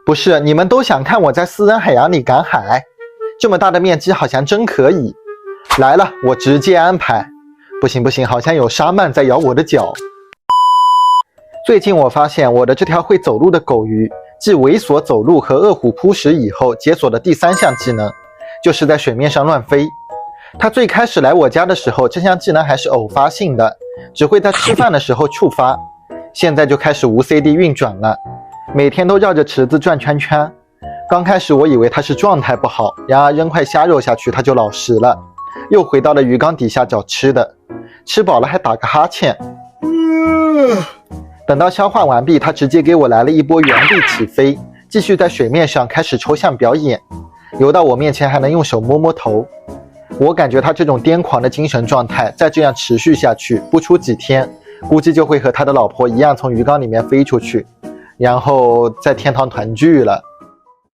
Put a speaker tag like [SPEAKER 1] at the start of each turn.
[SPEAKER 1] 不是，你们都想看我在私人海洋里赶海？这么大的面积好像真可以。来了，我直接安排。不行不行，好像有沙鳗在咬我的脚。最近我发现我的这条会走路的狗鱼，继猥琐走路和饿虎扑食以后解锁的第3项技能，就是在水面上乱飞。它最开始来我家的时候，这项技能还是偶发性的，只会在吃饭的时候触发。现在就开始无 CD 运转了，每天都绕着池子转圈圈。刚开始我以为它是状态不好，然而扔块虾肉下去它就老实了，又回到了鱼缸底下找吃的，吃饱了还打个哈欠。等到消化完毕，它直接给我来了一波原地起飞，继续在水面上开始抽象表演，游到我面前还能用手摸摸头。我感觉他这种癫狂的精神状态再这样持续下去，不出几天估计就会和他的老婆一样从鱼缸里面飞出去，然后在天堂团聚了。